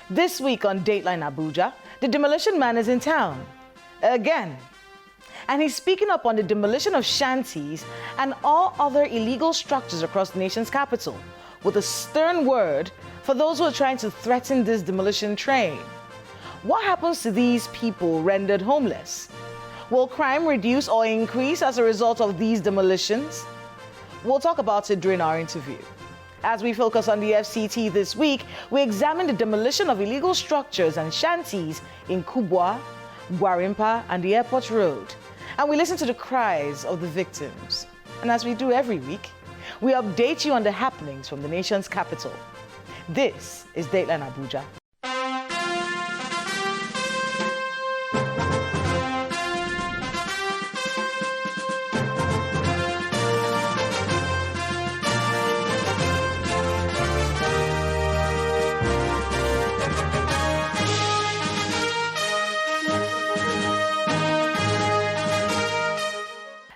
This week on Dateline Abuja, the demolition man is in town. Again. And he's speaking up on the demolition of shanties and all other illegal structures across the nation's capital, with a stern word for those who are trying to threaten this demolition train. What happens to these people rendered homeless? Will crime reduce or increase as a result of these demolitions? We'll talk about it during our interview. As we focus on the FCT this week, we examine the demolition of illegal structures and shanties in Kubwa, Gwarimpa, and the Airport Road. And we listen to the cries of the victims. And as we do every week, we update you on the happenings from the nation's capital. This is Dateline Abuja.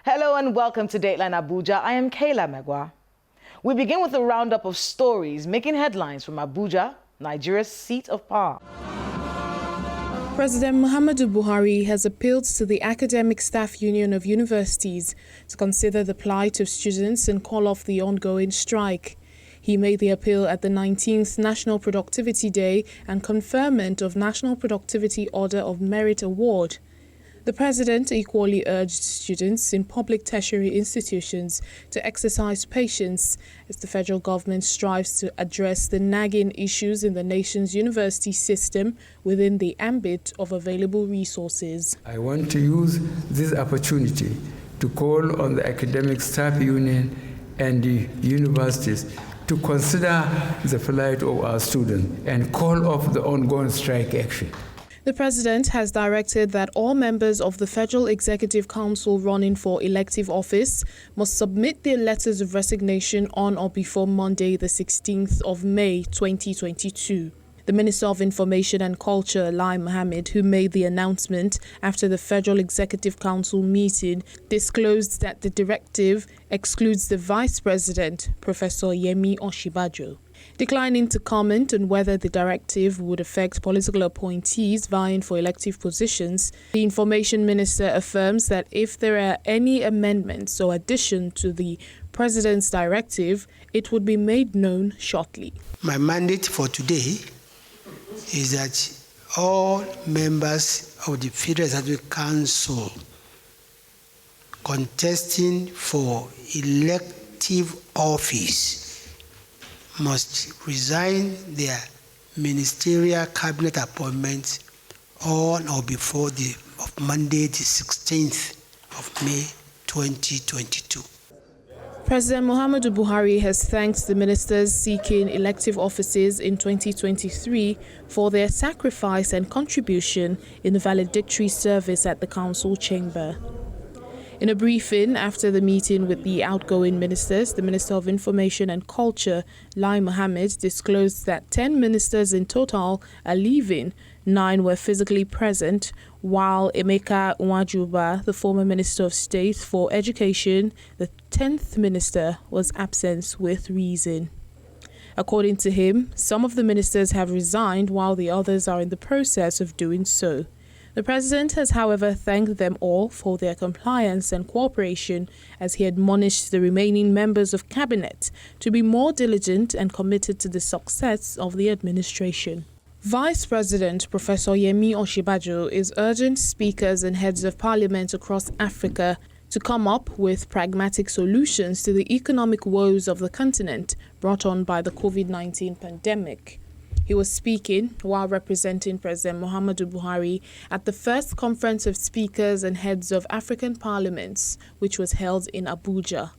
Hello and welcome to Dateline Abuja. I am Kayla Megwa. We begin with a roundup of stories making headlines from Abuja, Nigeria's seat of power. President Muhammadu Buhari has appealed to the Academic Staff Union of Universities to consider the plight of students and call off the ongoing strike. He made the appeal at the 19th National Productivity Day and conferment of National Productivity Order of Merit Award. The president equally urged students in public tertiary institutions to exercise patience as the federal government strives to address the nagging issues in the nation's university system within the ambit of available resources. I want to use this opportunity to call on the Academic Staff Union and the universities to consider the plight of our students and call off the ongoing strike action. The president has directed that all members of the Federal Executive Council running for elective office must submit their letters of resignation on or before Monday, the 16th of May, 2022. The Minister of Information and Culture, Lai Mohammed, who made the announcement after the Federal Executive Council meeting, disclosed that the directive excludes the Vice President, Professor Yemi Osinbajo. Declining to comment on whether the directive would affect political appointees vying for elective positions, the Information Minister affirms that if there are any amendments or addition to the President's directive, it would be made known shortly. My mandate for today is that all members of the Federal Executive Council contesting for elective office must resign their ministerial cabinet appointments on or before Monday, the 16th of May, 2022. President Muhammadu Buhari has thanked the ministers seeking elective offices in 2023 for their sacrifice and contribution in the valedictory service at the council chamber. In a briefing after the meeting with the outgoing ministers, the Minister of Information and Culture, Lai Mohammed, disclosed that 10 ministers in total are leaving. 9 were physically present, while Emeka Nwajuba, the former Minister of State for Education, the 10th minister, was absent with reason. According to him, some of the ministers have resigned while the others are in the process of doing so. The president has, however, thanked them all for their compliance and cooperation as he admonished the remaining members of cabinet to be more diligent and committed to the success of the administration. Vice President Professor Yemi Osinbajo is urging speakers and heads of parliament across Africa to come up with pragmatic solutions to the economic woes of the continent brought on by the COVID-19 pandemic. He was speaking while representing President Muhammadu Buhari at the first conference of speakers and heads of African parliaments, which was held in Abuja.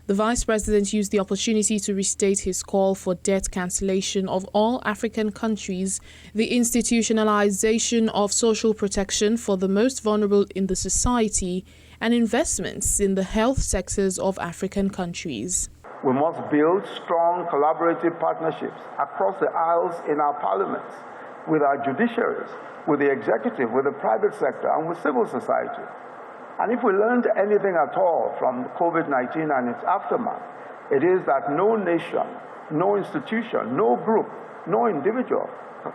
The Vice President used the opportunity to restate his call for debt cancellation of all African countries, the institutionalization of social protection for the most vulnerable in the society, and investments in the health sectors of African countries. We must build strong collaborative partnerships across the aisles in our parliaments, with our judiciaries, with the executive, with the private sector, and with civil society. And if we learned anything at all from COVID-19 and its aftermath, it is that no nation, no institution, no group, no individual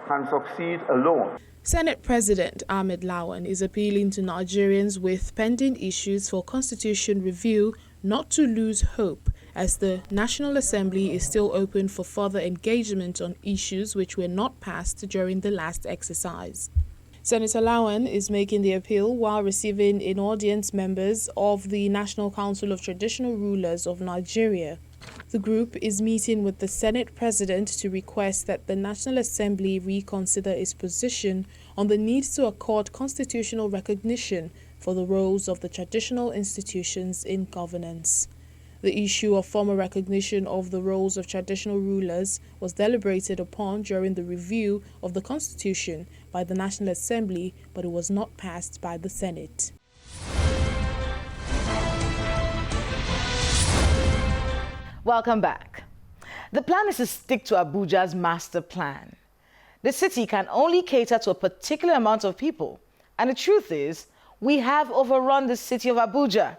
can succeed alone. Senate President Ahmed Lawan is appealing to Nigerians with pending issues for constitution review not to lose hope, as the National Assembly is still open for further engagement on issues which were not passed during the last exercise. Senator Lawan is making the appeal while receiving in audience members of the National Council of Traditional Rulers of Nigeria. The group is meeting with the Senate President to request that the National Assembly reconsider its position on the need to accord constitutional recognition for the roles of the traditional institutions in governance. The issue of formal recognition of the roles of traditional rulers was deliberated upon during the review of the Constitution by the National Assembly, but it was not passed by the Senate. Welcome back. The plan is to stick to Abuja's master plan. The city can only cater to a particular amount of people. And the truth is, we have overrun the city of Abuja.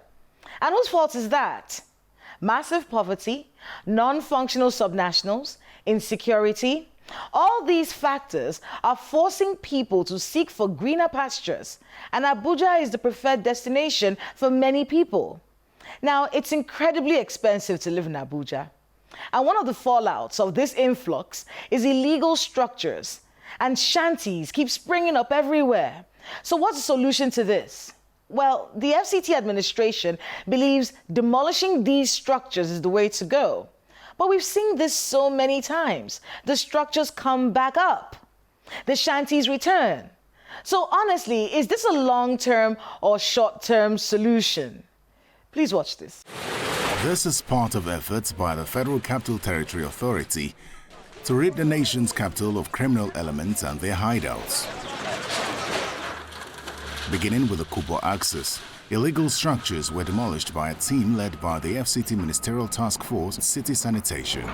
And whose fault is that? Massive poverty, non-functional subnationals, insecurity. All these factors are forcing people to seek for greener pastures. And Abuja is the preferred destination for many people. Now, it's incredibly expensive to live in Abuja. And one of the fallouts of this influx is illegal structures. And shanties keep springing up everywhere. So what's the solution to this? Well, the FCTA administration believes demolishing these structures is the way to go. But we've seen this so many times. The structures come back up. The shanties return. So honestly, is this a long-term or short-term solution? Please watch this. This is part of efforts by the Federal Capital Territory Authority to rid the nation's capital of criminal elements and their hideouts. Beginning with the Kubwa axis, illegal structures were demolished by a team led by the FCT Ministerial Task Force City Sanitation.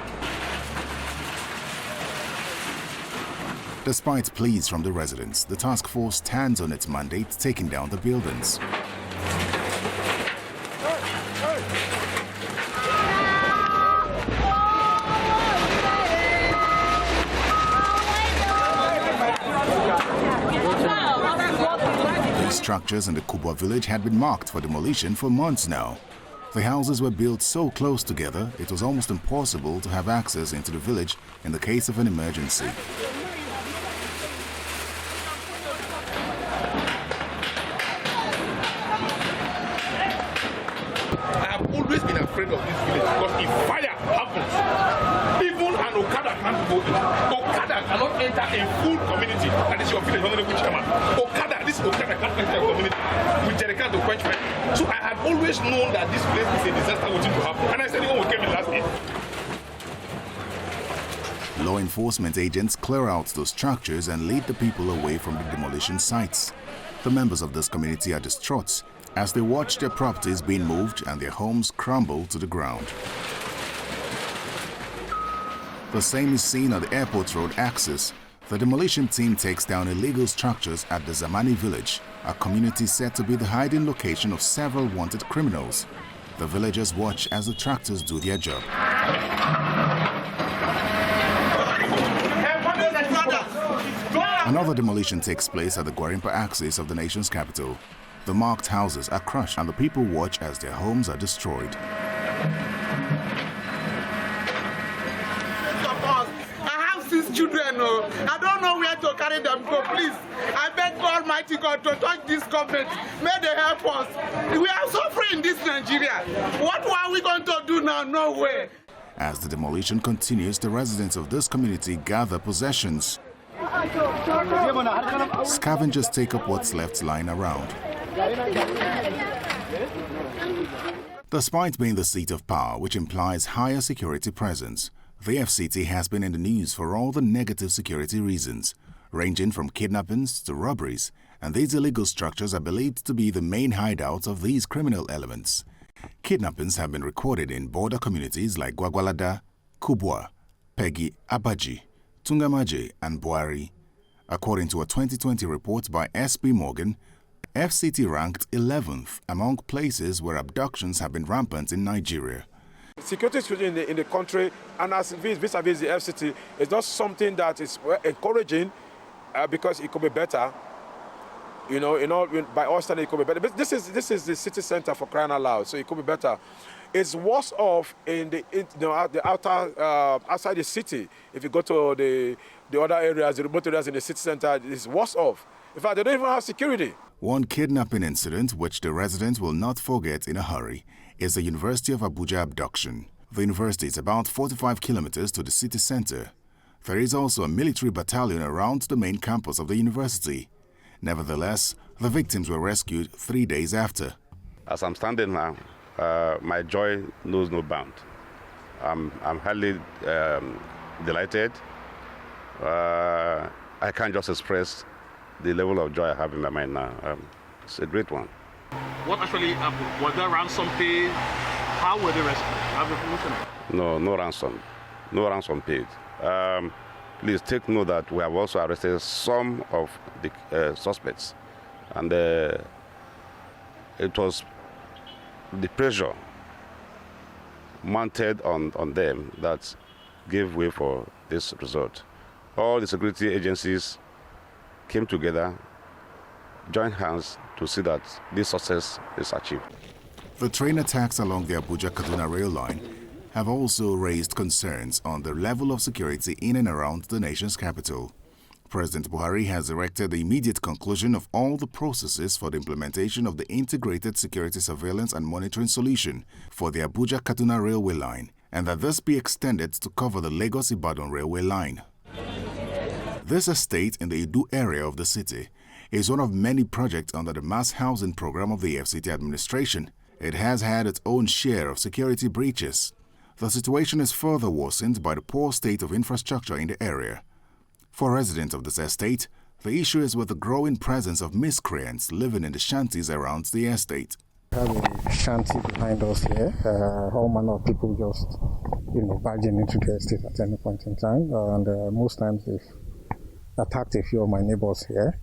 Despite pleas from the residents, the task force stands on its mandate, taking down the buildings. Structures in the Kubwa village had been marked for demolition for months now. The houses were built so close together, it was almost impossible to have access into the village in the case of an emergency. I have always been afraid of this village because if fire happens, even an Okada can't go in. Okada cannot enter a full community. That is your village, Honorable Chairman. This Okada can't enter a community with jerrycan to quench fire. So I had always known that this place is a disaster waiting to happen. And I said, when we came in last year. Law enforcement agents clear out those structures and lead the people away from the demolition sites. The members of this community are distraught as they watch their properties being moved and their homes crumble to the ground. The same is seen on the Airport Road axis. The demolition team takes down illegal structures at the Zamani village, a community said to be the hiding location of several wanted criminals. The villagers watch as the tractors do their job. Another demolition takes place at the Gwarimpa axis of the nation's capital. The marked houses are crushed and the people watch as their homes are destroyed. Children, I don't know where to carry them go. Please, I beg Almighty God to touch this government. May they help us. We are suffering in this Nigeria. What are we going to do now? No way. As the demolition continues, the residents of this community gather possessions. Scavengers take up what's left lying around. Despite being the seat of power, which implies higher security presence, the FCT has been in the news for all the negative security reasons, ranging from kidnappings to robberies, and these illegal structures are believed to be the main hideouts of these criminal elements. Kidnappings have been recorded in border communities like Gwagwalada, Kubwa, Pegi, Abaji, Tungamaje, and Buari. According to a 2020 report by SP Morgan, FCT ranked 11th among places where abductions have been rampant in Nigeria. Security situation in the country and as vis-a-vis the FCT is not something that is encouraging because it could be better. You know, by all standards, it could be better. But this is the city center, for crying out loud, so it could be better. It's worse off in the outer outside the city. If you go to the other areas, the remote areas in the city center, it's worse off. In fact, they don't even have security. One kidnapping incident which the residents will not forget in a hurry is the University of Abuja abduction. The university is about 45 kilometers to the city center. There is also a military battalion around the main campus of the university. Nevertheless, the victims were rescued 3 days after. As I'm standing now, my joy knows no bound. I'm highly delighted. I can't just express the level of joy I have in my mind now. It's a great one. What actually happened? Was there ransom paid? How were they rescued? No ransom. No ransom paid. Please take note that we have also arrested some of the suspects. And it was the pressure mounted on them that gave way for this result. All the security agencies came together, joined hands to see that this success is achieved. The train attacks along the Abuja-Kaduna rail line have also raised concerns on the level of security in and around the nation's capital. President Buhari has directed the immediate conclusion of all the processes for the implementation of the integrated security surveillance and monitoring solution for the Abuja-Kaduna railway line, and that this be extended to cover the Lagos-Ibadan railway line. This estate in the Idu area of the city is one of many projects under the mass housing program of the FCTA administration. It has had its own share of security breaches. The situation is further worsened by the poor state of infrastructure in the area. For residents of this estate, the issue is with the growing presence of miscreants living in the shanties around the estate. We have a shanty behind us here. All manner of people just, barging into the estate at any point in time. And most times they've attacked a few of my neighbors here.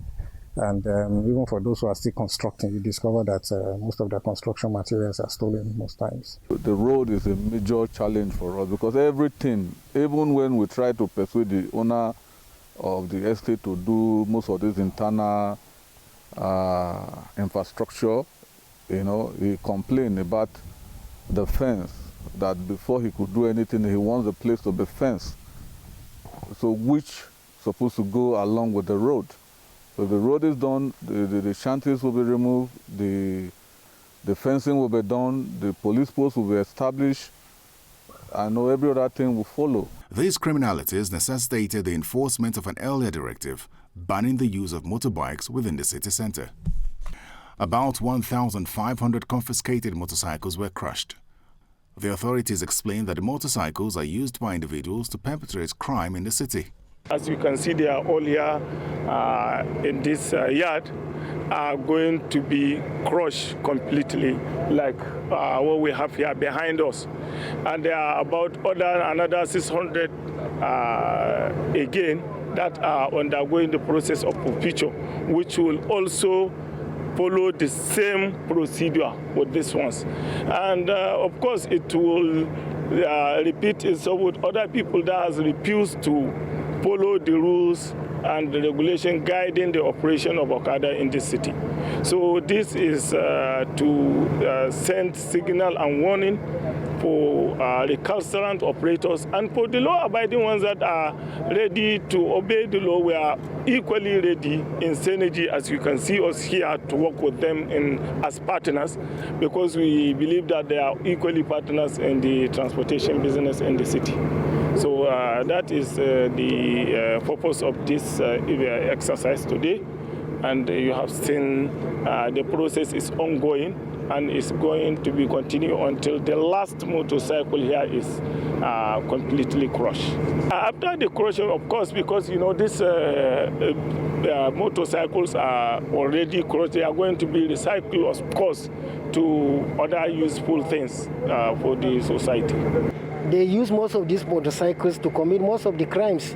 And even for those who are still constructing, you discover that most of the construction materials are stolen most times. The road is a major challenge for us because everything, even when we try to persuade the owner of the estate to do most of this internal infrastructure, he complained about the fence, that before he could do anything, he wants the place to be fenced. So which supposed to go along with the road. So the road is done, the shanties will be removed, the fencing will be done, the police post will be established, and every other thing will follow. These criminalities necessitated the enforcement of an earlier directive banning the use of motorbikes within the city center. About 1,500 confiscated motorcycles were crushed. The authorities explained that the motorcycles are used by individuals to perpetrate crime in the city. As you can see, they are all here in this yard, are going to be crushed completely, like what we have here behind us. And there are about another 600 again that are undergoing the process of forfeiture, which will also follow the same procedure with these ones. And of course, it will repeat itself with other people that has refused to follow the rules and the regulation guiding the operation of Okada in this city. So this is to send signal and warning for recalcitrant operators and for the law-abiding ones that are ready to obey the law. We are equally ready in Synergy, as you can see us here, to work with them as partners, because we believe that they are equally partners in the transportation business in the city. So that is the purpose of this exercise today. And you have seen the process is ongoing and is going to be continued until the last motorcycle here is completely crushed. After the crushing, of course, because these motorcycles are already crushed, they are going to be recycled, of course, to other useful things for the society. They use most of these motorcycles to commit most of the crimes,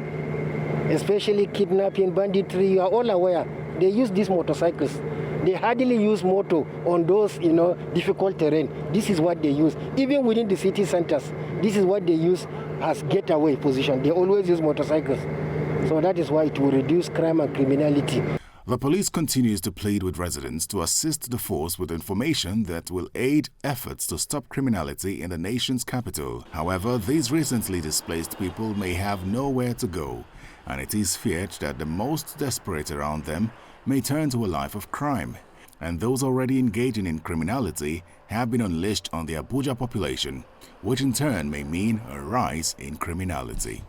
especially kidnapping, banditry. You are all aware. They use these motorcycles. They hardly use motor on those, difficult terrain. This is what they use. Even within the city centers, this is what they use as getaway position. They always use motorcycles. So that is why it will reduce crime and criminality. The police continues to plead with residents to assist the force with information that will aid efforts to stop criminality in the nation's capital. However, these recently displaced people may have nowhere to go, and it is feared that the most desperate around them may turn to a life of crime. And those already engaging in criminality have been unleashed on the Abuja population, which in turn may mean a rise in criminality.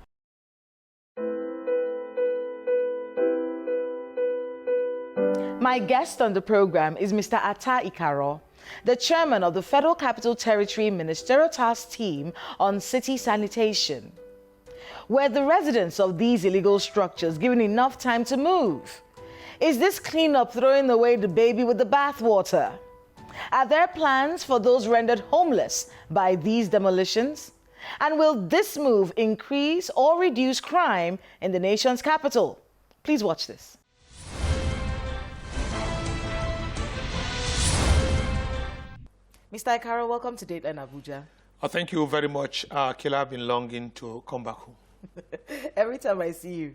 My guest on the program is Mr. Atta Ikaro, the chairman of the Federal Capital Territory Ministerial Task Team on City Sanitation. Were the residents of these illegal structures given enough time to move? Is this cleanup throwing away the baby with the bathwater? Are there plans for those rendered homeless by these demolitions? And will this move increase or reduce crime in the nation's capital? Please watch this. Mr. Ikaro, welcome to Dateline Abuja. Thank you very much, Kila. I've been longing to come back home. Every time I see you,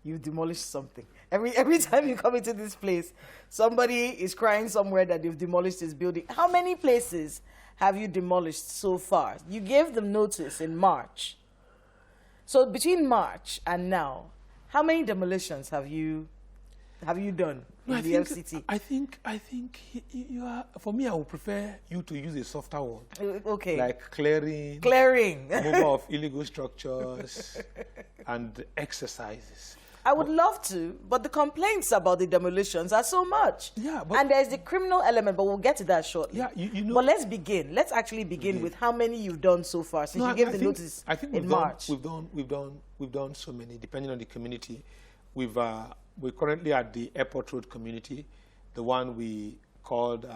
you demolish something. Every time you come into this place, somebody is crying somewhere that they've demolished this building. How many places have you demolished so far? You gave them notice in March. So between March and now, how many demolitions have you done in the FCT? I think you are, for me, I would prefer you to use a softer word. Okay. Like clearing. Removal of illegal structures and exercises. I would love to, but the complaints about the demolitions are so much. Yeah, and there's the criminal element, but we'll get to that shortly. Yeah, you know. But let's begin. Let's actually begin with how many you've done so far since you gave the notice in March. We've done so many, depending on the community. We're currently at the Airport Road community, the one we called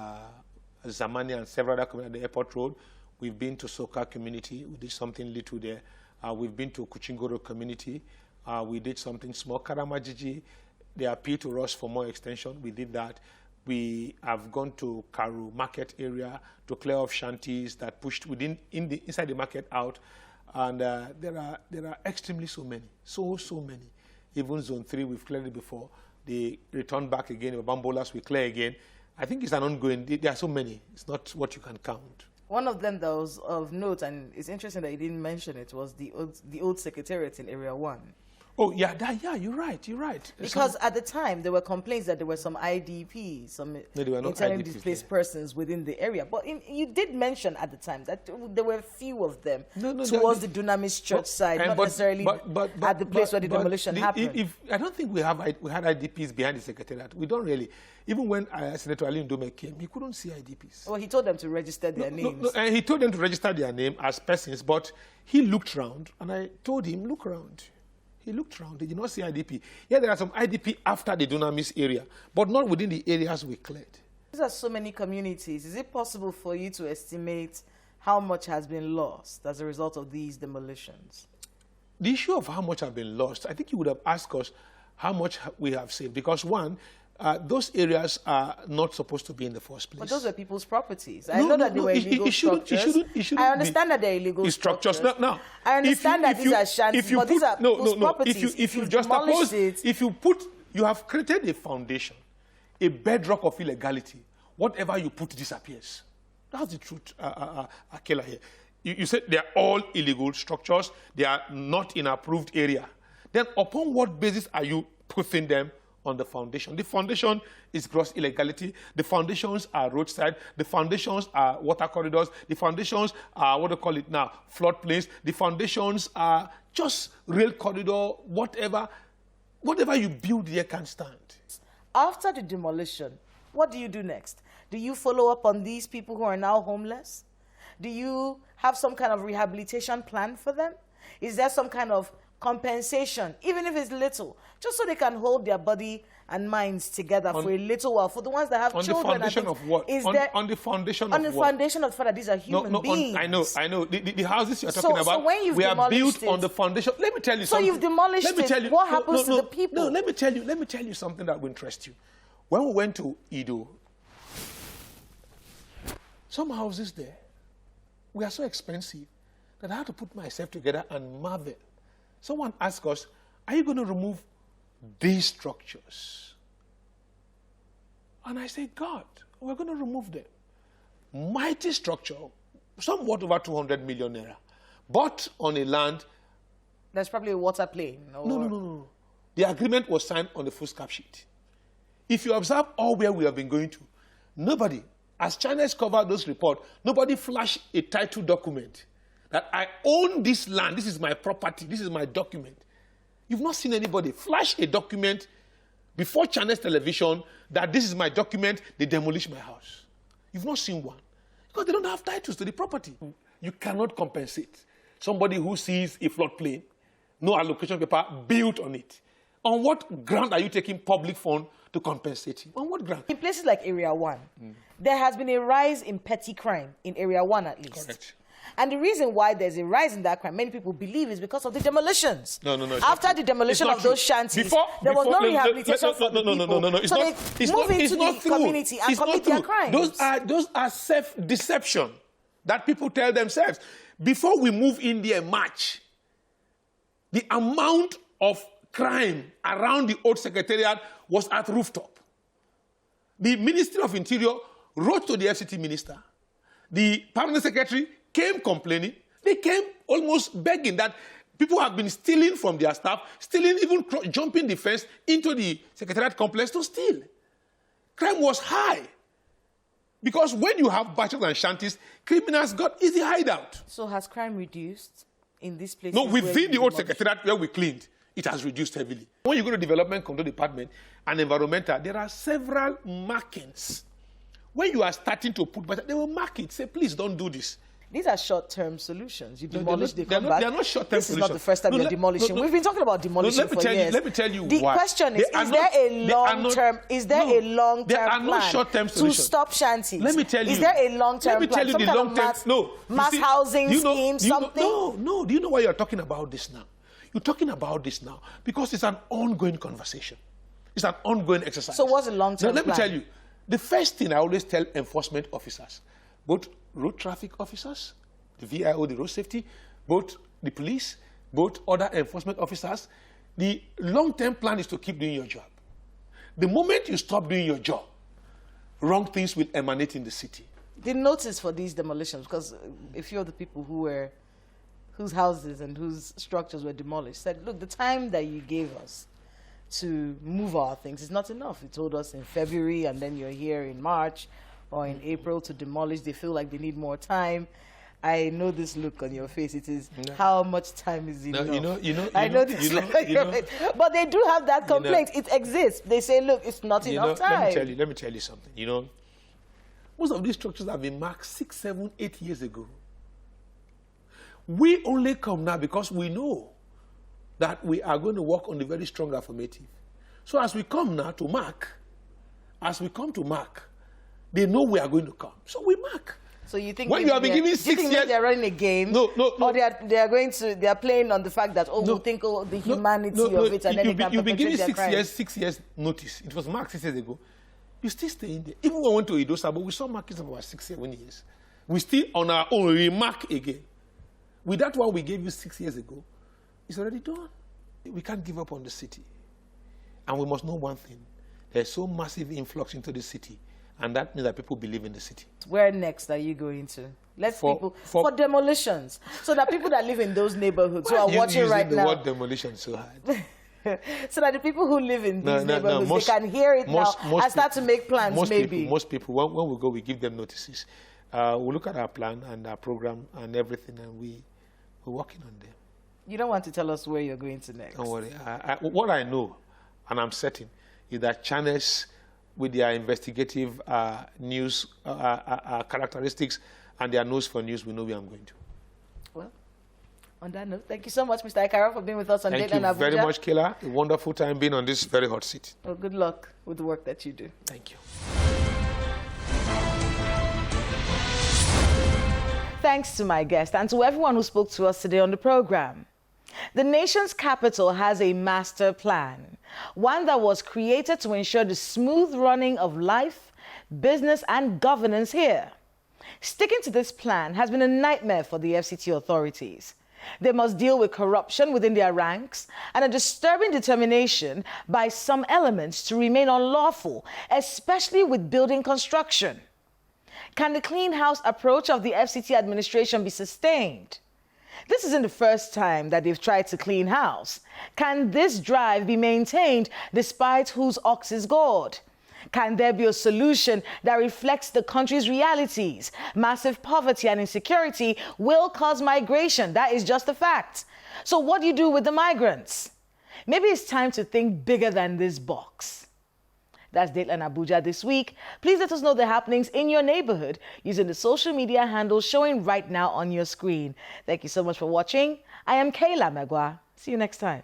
Zamani and several other communities at the Airport Road. We've been to Soka community. We did something little there. We've been to Kuchingoro community. We did something small. Karamajiji, they appealed to us for more extension. We did that. We have gone to Karu market area to clear off shanties that pushed inside the market out. And there are extremely so many, so many. Even Zone 3, we've cleared it before. They return back again. The Bambolas, we clear again. I think it's an ongoing. There are so many. It's not what you can count. One of them that was of note, and it's interesting that you didn't mention it, was the old secretariat in Area 1. Oh, yeah, you're right. Because at the time, there were complaints that there were some IDPs, some internally displaced persons within the area. But you did mention at the time that there were few of them towards the Dunamis Church side, not necessarily at the place where the demolition happened. I don't think we had IDPs behind the secretariat. We don't really. Even when Senator Ali Ndome came, he couldn't see IDPs. Well, he told them to register their names. And he told them to register their name as persons, but he looked around, and I told him, look around. He looked around, he did not see IDP. Yeah, there are some IDP after the Dunamis area, but not within the areas we cleared. These are so many communities. Is it possible for you to estimate how much has been lost as a result of these demolitions? The issue of how much have been lost, I think you would have asked us how much we have saved. Because one, those areas are not supposed to be in the first place. But those are people's properties. I know that they were illegal structures. I understand that they're illegal structures. No. I understand that these are shanties, but these are people's properties. If you just suppose, you have created a foundation, a bedrock of illegality, whatever you put disappears. That's the truth, Akela here. You said they are all illegal structures. They are not in approved area. Then upon what basis are you putting them on the foundation? The foundation is gross illegality. The foundations are roadside. The foundations are water corridors. The foundations are, what do you call it now, floodplains. The foundations are just rail corridor, whatever you build there can stand. After the demolition, what do you do next? Do you follow up on these people who are now homeless? Do you have some kind of rehabilitation plan for them? Is there some kind of compensation, even if it's little, just so they can hold their body and minds together for a little while? For the ones that have children. On the foundation of what? On the foundation of what? On the foundation of the fact that these are human beings. I know. The houses you're talking about, so when you've we are built on the foundation. Let me tell you something. So you've demolished it. What happens to the people? No, let me tell you something that will interest you. When we went to Ido Some houses there were so expensive that I had to put myself together and marvel. Someone asked us, are you going to remove these structures? And I said, God, we're going to remove them. Mighty structure, somewhat over 200 million naira, but on a land. There's probably a water plane. Or... No. The agreement was signed on the foolscap sheet. If you observe all where we have been going to, nobody, as China's covered those reports, nobody flashed a title document that I own this land, this is my property, this is my document. You've not seen anybody flash a document before China's television that this is my document, they demolish my house. You've not seen one. Because they don't have titles to the property. You cannot compensate somebody who sees a floodplain, no allocation paper built on it. On what ground are you taking public fund to compensate him? On what ground? In places like Area 1, there has been a rise in petty crime, in Area 1 at least. Correct. And the reason why there's a rise in that crime, many people believe, is because of the demolitions. No. After the demolition of those shanties, there was no rehabilitation for the people. No. So they move into the community and commit their crimes. Those are self-deception that people tell themselves. Before we move in there March, the amount of crime around the old secretariat was at rooftop. The Ministry of Interior wrote to the FCT minister. The permanent secretary came complaining. They came almost begging that people have been stealing from their staff, stealing, even jumping the fence into the secretariat complex to steal. Crime was high. Because when you have bachelors and shanties, criminals got easy hideout. So has crime reduced in this place? No, within the old secretariat where we cleaned, it has reduced heavily. When you go to development control department and environmental, there are several markings. When you are starting to put better, they will mark it. Say, please don't do this. These are short-term solutions. You demolish, they come back. They are not short-term solutions. This is not the first time you're demolishing. We've been talking about demolition for years. Let me tell you the why. question is there a long-term plan to stop shanties? Let me tell you. Is there a long-term plan? Some kind of mass housing scheme, something? No. Do you know why you're talking about this now? You're talking about this now because it's an ongoing conversation. It's an ongoing exercise. So what's a long-term plan? Let me tell you. The first thing I always tell enforcement officers, both road traffic officers, the VIO, the road safety, both the police, both other enforcement officers, the long-term plan is to keep doing your job. The moment you stop doing your job, wrong things will emanate in the city. The notice for these demolitions, because a few of the people whose houses and whose structures were demolished said, look, the time that you gave us to move our things is not enough. You told us in February, and then you're here in March or in April to demolish. They feel like they need more time. I know this look on your face. It is how much time is enough. I know this look on your face. But they do have that complaint. It exists. They say, look, it's not enough time. Let me tell you something. Most of these structures have been marked 6, 7, 8 years ago. We only come now because we know that we are going to work on the very strong affirmative. So as we come now to mark, they know we are going to come. So we mark. So you think when you have been given 6 years, they're running a game? No. Or they are playing on the fact that we think the humanity of it, and then they can you've been given perpetrate their crimes. 6 years notice. It was marked 6 years ago. You still stay in there. Even when we went to Idosa, but we saw markings of about 6, 7 years. We still on our own remark again. With that one we gave you 6 years ago, it's already done. We can't give up on the city. And we must know one thing. There's so massive influx into the city, and that means that people believe in the city. Where next are you going to? For demolitions. So that people that live in those neighborhoods who are watching right now. The word demolition so hard. So that the people who live in these neighborhoods, they can hear it now and start to make plans Most people, when we go, we give them notices. We look at our plan and our program and everything, and we're working on them. You don't want to tell us where you're going to next? Don't worry. What I know, and I'm certain, is that channels with their investigative news characteristics and their nose for news, we know where I'm going to. Well, on that note, thank you so much, Mr. Ikara, for being with us on Dateline Abuja. Thank you very much, Kayla. A wonderful time being on this very hot seat. Well, good luck with the work that you do. Thank you. Thanks to my guest and to everyone who spoke to us today on the program. The nation's capital has a master plan, one that was created to ensure the smooth running of life, business, and governance here. Sticking to this plan has been a nightmare for the FCT authorities. They must deal with corruption within their ranks and a disturbing determination by some elements to remain unlawful, especially with building construction. Can the clean house approach of the FCT administration be sustained? This isn't the first time that they've tried to clean house. Can this drive be maintained despite whose ox is gored? Can there be a solution that reflects the country's realities? Massive poverty and insecurity will cause migration. That is just a fact. So what do you do with the migrants? Maybe it's time to think bigger than this box. That's Dateline Abuja this week. Please let us know the happenings in your neighborhood using the social media handles showing right now on your screen. Thank you so much for watching. I am Kayla Megwa. See you next time.